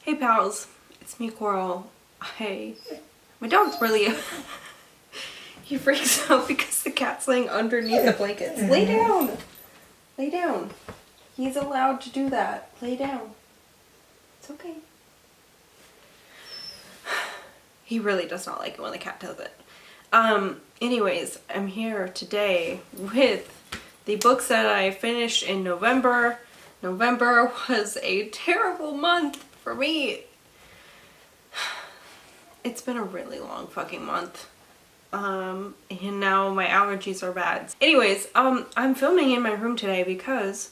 Hey pals, it's me, Coral. Hey, my dog's really he freaks out because the cat's laying underneath the blankets. Lay down! Lay down. He's allowed to do that. Lay down. It's okay. He really does not like it when the cat does it. Anyways, I'm here today with the books that I finished in November. November was a terrible month for me. It's been a really long fucking month. And now my allergies are bad. Anyways, I'm filming in my room today because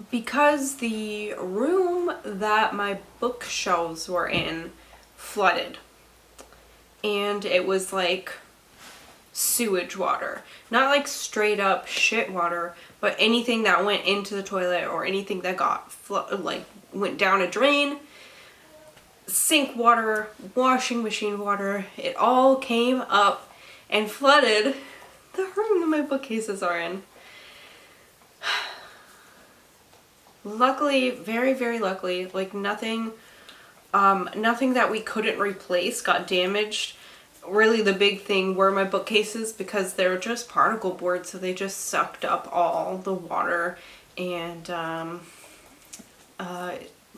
the room that my bookshelves were in flooded. And it was like sewage water. Not like straight up shit water, but anything that went into the toilet or anything that got went down a drain, sink water, washing machine water, it all came up and flooded the room that my bookcases are in. Luckily, very, very luckily, like nothing that we couldn't replace got damaged. Really the big thing were my bookcases because they're just particle board, so they just sucked up all the water, and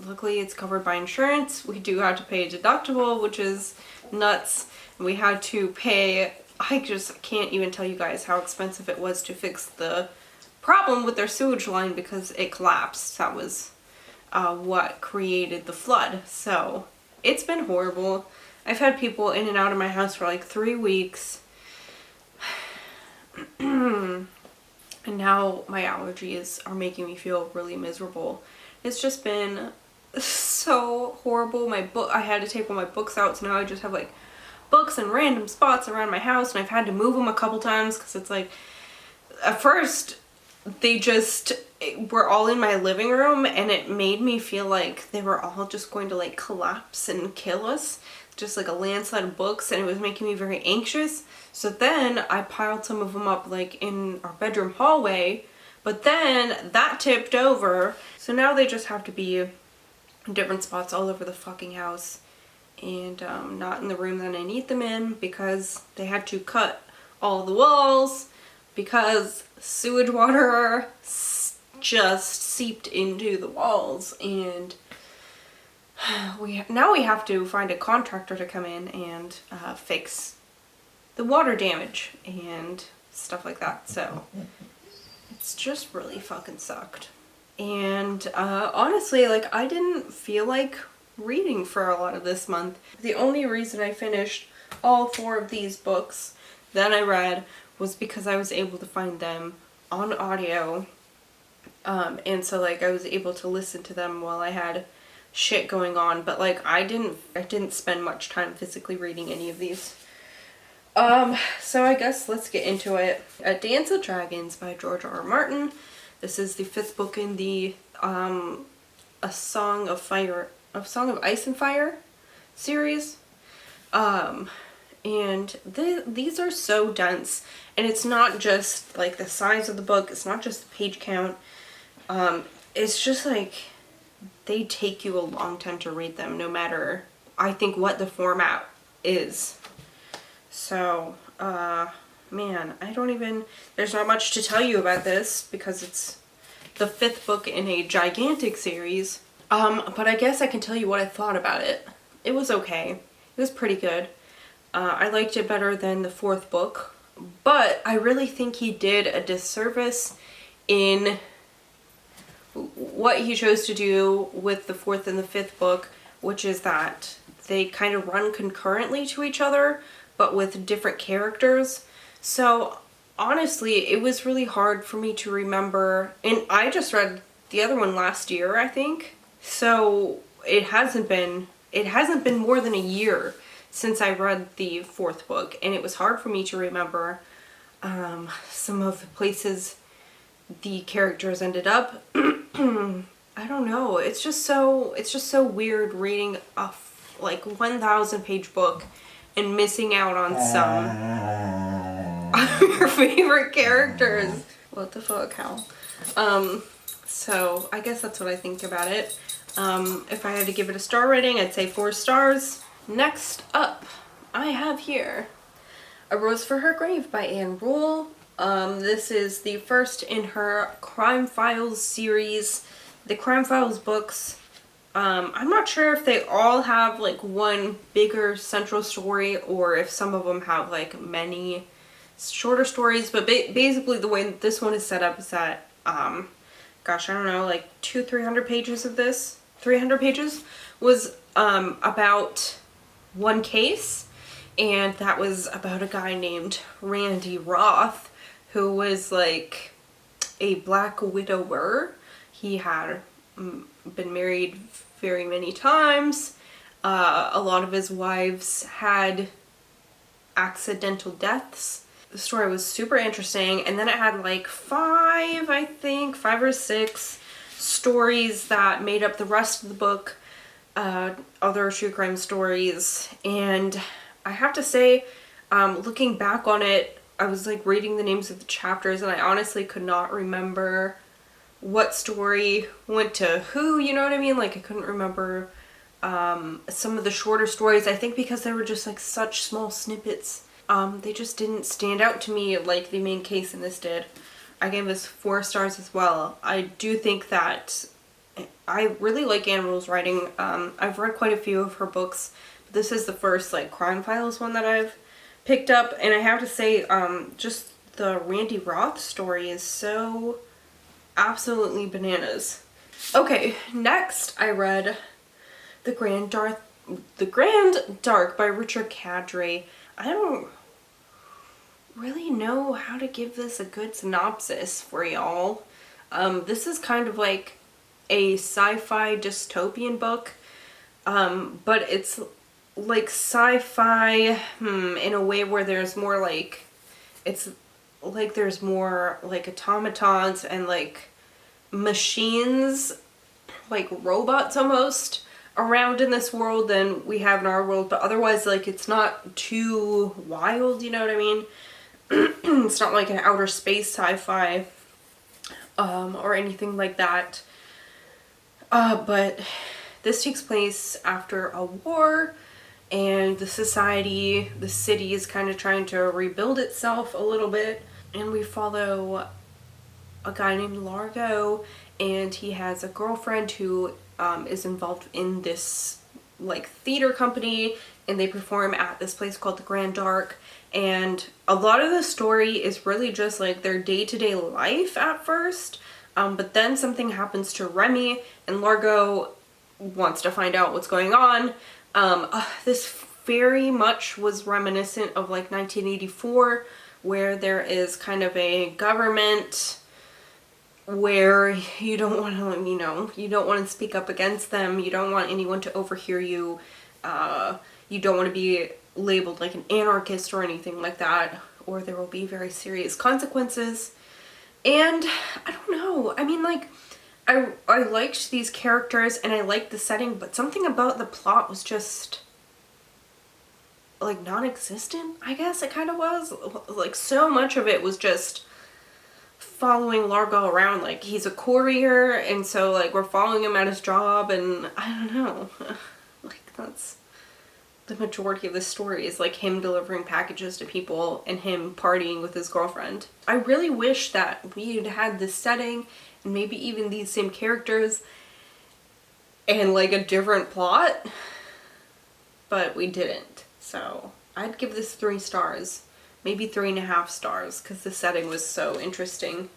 luckily it's covered by insurance. We do have to pay a deductible, which is nuts. We had to pay, I just can't even tell you guys how expensive it was to fix the problem with their sewage line because it collapsed. That was what created the flood. So it's been horrible. I've had people in and out of my house for like 3 weeks. And now my allergies are making me feel really miserable. It's just been so horrible. I had to take all my books out, so now I just have like books in random spots around my house, and I've had to move them a couple times because it's like, at first they just were all in my living room and it made me feel like they were all just going to like collapse and kill us. Just like a landslide of books, and it was making me very anxious. So then I piled some of them up like in our bedroom hallway, but then that tipped over. So now they just have to be in different spots all over the fucking house, and not in the room that I need them in because they had to cut all the walls because sewage water just seeped into the walls, and now we have to find a contractor to come in and fix the water damage and stuff like that. So it's just really fucking sucked. And honestly, like, I didn't feel like reading for a lot of this month. The only reason I finished all 4 of these books that I read was because I was able to find them on audio. And so like I was able to listen to them while I had shit going on, but like I didn't spend much time physically reading any of these. So I guess let's get into it. A Dance of Dragons by George R. R. Martin. This is the 5th book in the A Song of Ice and Fire series. And these are so dense, and it's not just like the size of the book, it's not just the page count. It's just like they take you a long time to read them, no matter, I think, what the format is. So, man, there's not much to tell you about this because it's the 5th book in a gigantic series. But I guess I can tell you what I thought about it. It was okay. It was pretty good. I liked it better than the 4th book, but I really think he did a disservice in what he chose to do with the 4th and the 5th book, which is that they kind of run concurrently to each other, but with different characters. So honestly, it was really hard for me to remember, and I just read the other one last year, I think. So it hasn't been more than a year since I read the 4th book, and it was hard for me to remember some of the places the characters ended up. I don't know. It's just so weird reading a like 1,000 page book and missing out on some of your favorite characters. What the fuck, Hal? So I guess that's what I think about it. If I had to give it a star rating, I'd say 4 stars. Next up, I have here A Rose for Her Grave by Anne Rule. This is the first in her Crime Files series. The Crime Files books, I'm not sure if they all have like one bigger central story or if some of them have like many shorter stories, but basically the way that this one is set up is that, gosh, I don't know, like 200-300 pages of this, 300 pages, was about one case, and that was about a guy named Randy Roth, who was like a black widower. He had been married very many times. A lot of his wives had accidental deaths. The story was super interesting, and then it had like 5 or 6 stories that made up the rest of the book, other true crime stories. And I have to say, looking back on it, I was like reading the names of the chapters and I honestly could not remember what story went to who, you know what I mean? Like I couldn't remember some of the shorter stories, I think because they were just like such small snippets. They just didn't stand out to me like the main case in this did. I gave this 4 stars as well. I do think that I really like Anne Rule's writing. I've read quite a few of her books, but this is the first like Crime Files one that I've picked up, and I have to say, just the Randy Roth story is so absolutely bananas. Okay, next I read The Grand Dark by Richard Kadrey. I don't really know how to give this a good synopsis for y'all. This is kind of like a sci-fi dystopian book, but it's like sci-fi in a way where there's more like, it's like there's more like automatons and like machines, like robots almost, around in this world than we have in our world, but otherwise like it's not too wild, you know what I mean? It's not like an outer space sci-fi or anything like that, but this takes place after a war, and the city is kind of trying to rebuild itself a little bit, and we follow a guy named Largo, and he has a girlfriend who is involved in this like theater company, and they perform at this place called the Grand Dark. And a lot of the story is really just like their day-to-day life at first, but then something happens to Remy, and Largo wants to find out what's going on. This very much was reminiscent of like 1984, where there is kind of a government where you don't want to, you don't want to speak up against them, you don't want anyone to overhear you, you don't want to be labeled like an anarchist or anything like that, or there will be very serious consequences. And I don't know, I mean, like, I liked these characters and I liked the setting, but something about the plot was just like non-existent, I guess it kind of was. Like so much of it was just following Largo around, like he's a courier, and so like we're following him at his job, and I don't know, like that's the majority of the story, is like him delivering packages to people and him partying with his girlfriend. I really wish that we had had this setting and maybe even these same characters and like a different plot, but we didn't. So I'd give this 3 stars, maybe 3.5 stars, because the setting was so interesting,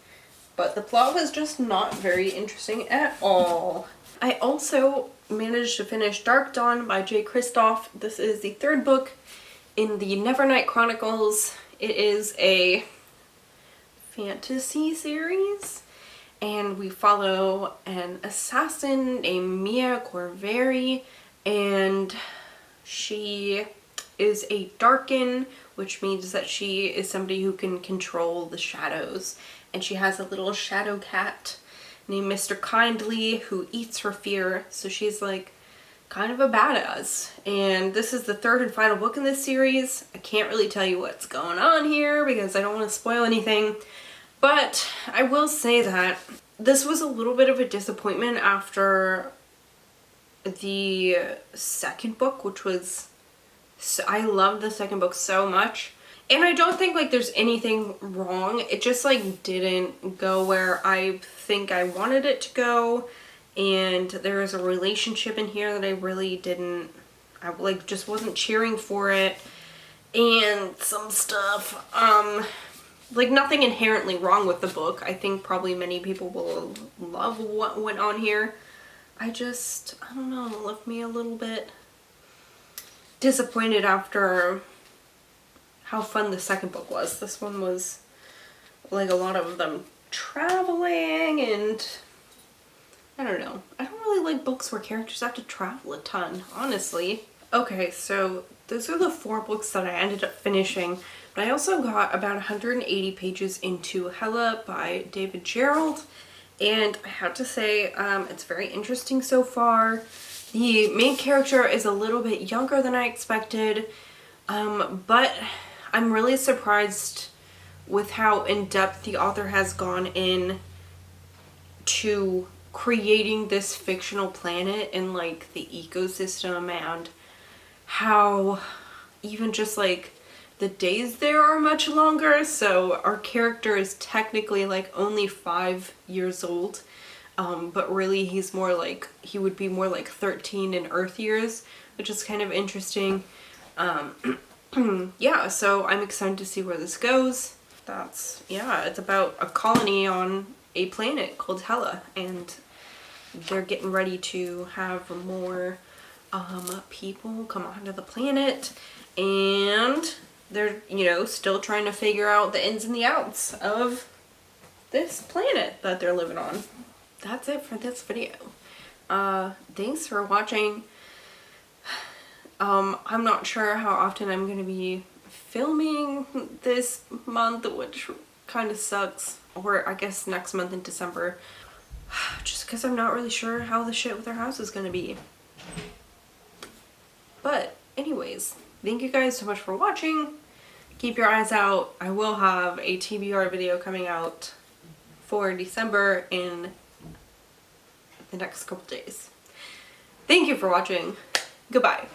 but the plot was just not very interesting at all. I also managed to finish Darkdawn by Jay Kristoff. This is the 3rd book in the Nevernight Chronicles. It is a fantasy series, and we follow an assassin named Mia Corveri, and she is a Darkin, which means that she is somebody who can control the shadows, and she has a little shadow cat named Mr. Kindly who eats her fear, so she's like kind of a badass. And this is the 3rd and final book in this series. I can't really tell you what's going on here because I don't want to spoil anything, but I will say that this was a little bit of a disappointment after the second book, which was, I loved the second book so much. And I don't think like there's anything wrong. It just like didn't go where I think I wanted it to go. And there was a relationship in here that I really didn't, I like just wasn't cheering for it. And some stuff, like nothing inherently wrong with the book. I think probably many people will love what went on here. I don't know, it left me a little bit disappointed after how fun the second book was. This one was like a lot of them traveling, and I don't know. I don't really like books where characters have to travel a ton, honestly. Okay, so those are the 4 books that I ended up finishing, but I also got about 180 pages into Hella by David Gerrold, and I have to say it's very interesting so far. The main character is a little bit younger than I expected, but I'm really surprised with how in-depth the author has gone in to creating this fictional planet and like the ecosystem, and how even just like the days there are much longer. So our character is technically like only 5 years old, but really he's more like, he would be more like 13 in Earth years, which is kind of interesting. Yeah, so I'm excited to see where this goes. Yeah, it's about a colony on a planet called Hella, and they're getting ready to have more people come onto the planet, and they're, you know, still trying to figure out the ins and the outs of this planet that they're living on. That's it for this video. Thanks for watching. I'm not sure how often I'm going to be filming this month, which kind of sucks, or I guess next month in December, just because I'm not really sure how the shit with our house is going to be. But anyways, thank you guys so much for watching. Keep your eyes out. I will have a TBR video coming out for December in the next couple days. Thank you for watching. Goodbye.